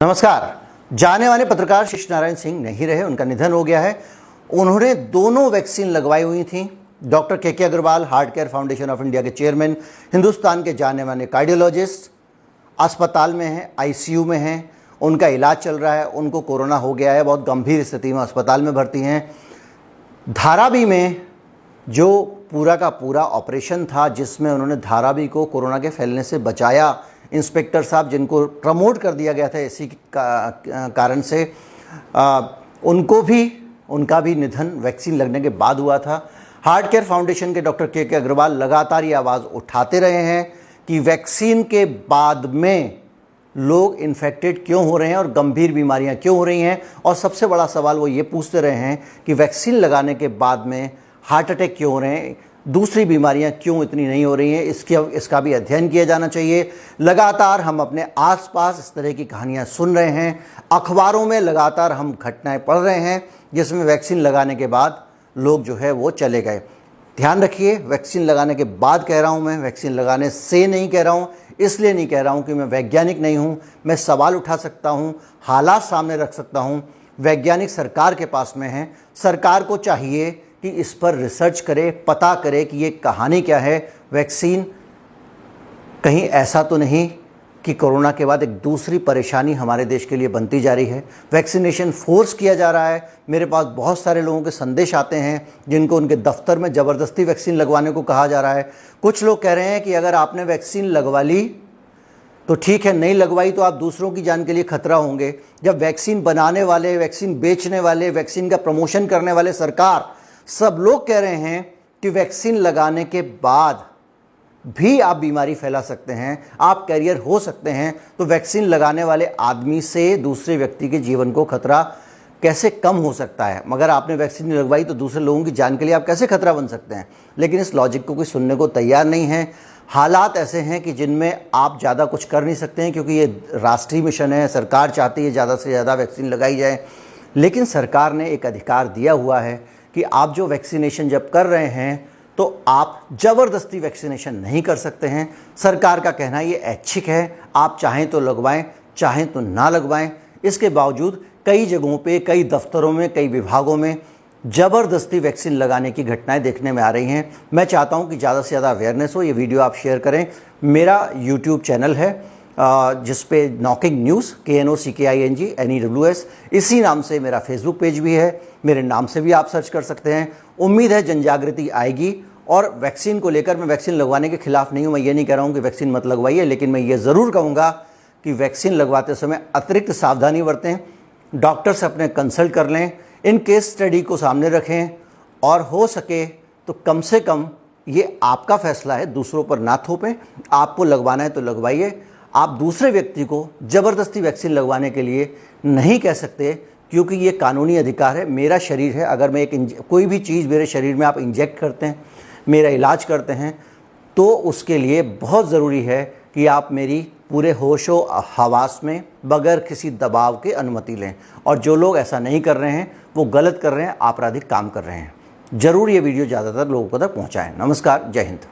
नमस्कार। जाने माने पत्रकार शिश नारायण सिंह नहीं रहे, उनका निधन हो गया है। उन्होंने दोनों वैक्सीन लगवाई हुई थी। Doctor K Agarwal, heart care foundation of India के चेयरमैन, हिंदुस्तान के जाने माने कार्डियोलॉजिस्ट, अस्पताल में हैं, आईसीयू में हैं, उनका इलाज चल रहा है। उनको कोरोना हो गया है, बहुत गंभीर स्थिति में अस्पताल में भर्ती हैं। धारावी में जो पूरा का पूरा ऑपरेशन था, जिसमें उन्होंने धारावी को कोरोना के फैलने से बचाया, इंस्पेक्टर साहब जिनको प्रमोट कर दिया गया था इसी कारण से, उनका भी निधन वैक्सीन लगने के बाद हुआ था। हार्ट केयर फाउंडेशन के डॉक्टर के अग्रवाल लगातार ये आवाज़ उठाते रहे हैं कि वैक्सीन के बाद में लोग इन्फेक्टेड क्यों हो रहे हैं और गंभीर बीमारियां क्यों हो रही हैं। और सबसे बड़ा सवाल वो ये पूछते रहे हैं कि वैक्सीन लगाने के बाद में हार्ट अटैक क्यों हो रहे हैं, दूसरी बीमारियां क्यों इतनी नहीं हो रही हैं। इसका भी अध्ययन किया जाना चाहिए। लगातार हम अपने आसपास इस तरह की कहानियां सुन रहे हैं, अखबारों में लगातार हम घटनाएं पढ़ रहे हैं जिसमें वैक्सीन लगाने के बाद लोग जो है वो चले गए। ध्यान रखिए, वैक्सीन लगाने के बाद कह रहा हूं मैं, वैक्सीन लगाने से नहीं कह रहा हूं। इसलिए नहीं कह रहा हूं कि मैं वैज्ञानिक नहीं हूं। मैं सवाल उठा सकता हूं, हालात सामने रख सकता हूं। वैज्ञानिक सरकार के पास में है। सरकार को चाहिए कि इस पर रिसर्च करे, पता करे कि ये कहानी क्या है। वैक्सीन कहीं ऐसा तो नहीं कि कोरोना के बाद एक दूसरी परेशानी हमारे देश के लिए बनती जा रही है। वैक्सीनेशन फोर्स किया जा रहा है। मेरे पास बहुत सारे लोगों के संदेश आते हैं जिनको उनके दफ्तर में ज़बरदस्ती वैक्सीन लगवाने को कहा जा रहा है। कुछ लोग कह रहे हैं कि अगर आपने वैक्सीन लगवा ली तो ठीक है, नहीं लगवाई तो आप दूसरों की जान के लिए खतरा होंगे। जब वैक्सीन बनाने वाले, वैक्सीन बेचने वाले, वैक्सीन का प्रमोशन करने वाले, सरकार, सब लोग कह रहे हैं कि वैक्सीन लगाने के बाद भी आप बीमारी फैला सकते हैं, आप कैरियर हो सकते हैं, तो वैक्सीन लगाने वाले आदमी से दूसरे व्यक्ति के जीवन को खतरा कैसे कम हो सकता है। मगर आपने वैक्सीन नहीं लगवाई तो दूसरे लोगों की जान के लिए आप कैसे खतरा बन सकते हैं। लेकिन इस लॉजिक को कोई सुनने को तैयार नहीं है। हालात ऐसे हैं कि जिनमें आप ज़्यादा कुछ कर नहीं सकते हैं, क्योंकि ये राष्ट्रीय मिशन है। सरकार चाहती है ज़्यादा से ज़्यादा वैक्सीन लगाई जाए, लेकिन सरकार ने एक अधिकार दिया हुआ है कि आप जो वैक्सीनेशन जब कर रहे हैं तो आप ज़बरदस्ती वैक्सीनेशन नहीं कर सकते हैं। सरकार का कहना ये ऐच्छिक है, आप चाहें तो लगवाएं, चाहें तो ना लगवाएं। इसके बावजूद कई जगहों पे, कई दफ्तरों में, कई विभागों में ज़बरदस्ती वैक्सीन लगाने की घटनाएं देखने में आ रही हैं। मैं चाहता हूं कि ज़्यादा से ज़्यादा अवेयरनेस हो। ये वीडियो आप शेयर करें। मेरा यूट्यूब चैनल है जिस पे नॉकिंग न्यूज़, KNOCKING NEWS, इसी नाम से मेरा फेसबुक पेज भी है। मेरे नाम से भी आप सर्च कर सकते हैं। उम्मीद है जन जागृति आएगी। और वैक्सीन को लेकर, मैं वैक्सीन लगवाने के खिलाफ नहीं हूँ। मैं ये नहीं कह रहा हूँ कि वैक्सीन मत लगवाइए, लेकिन मैं ये ज़रूर कहूँगा कि वैक्सीन लगवाते समय अतिरिक्त सावधानी बरतें, डॉक्टर से अपने कंसल्ट कर लें, इन केस स्टडी को सामने रखें, और हो सके तो कम से कम, ये आपका फैसला है, दूसरों पर ना थोपें। आपको लगवाना है तो लगवाइए। आप दूसरे व्यक्ति को ज़बरदस्ती वैक्सीन लगवाने के लिए नहीं कह सकते, क्योंकि ये कानूनी अधिकार है। मेरा शरीर है, अगर मैं कोई भी चीज़ मेरे शरीर में आप इंजेक्ट करते हैं, मेरा इलाज करते हैं, तो उसके लिए बहुत ज़रूरी है कि आप मेरी पूरे होशो हवास में बगैर किसी दबाव के अनुमति लें। और जो लोग ऐसा नहीं कर रहे हैं वो गलत कर रहे हैं, आपराधिक काम कर रहे हैं। ज़रूर ये वीडियो ज़्यादातर लोगों तक पहुँचाएँ। नमस्कार, जय हिंद।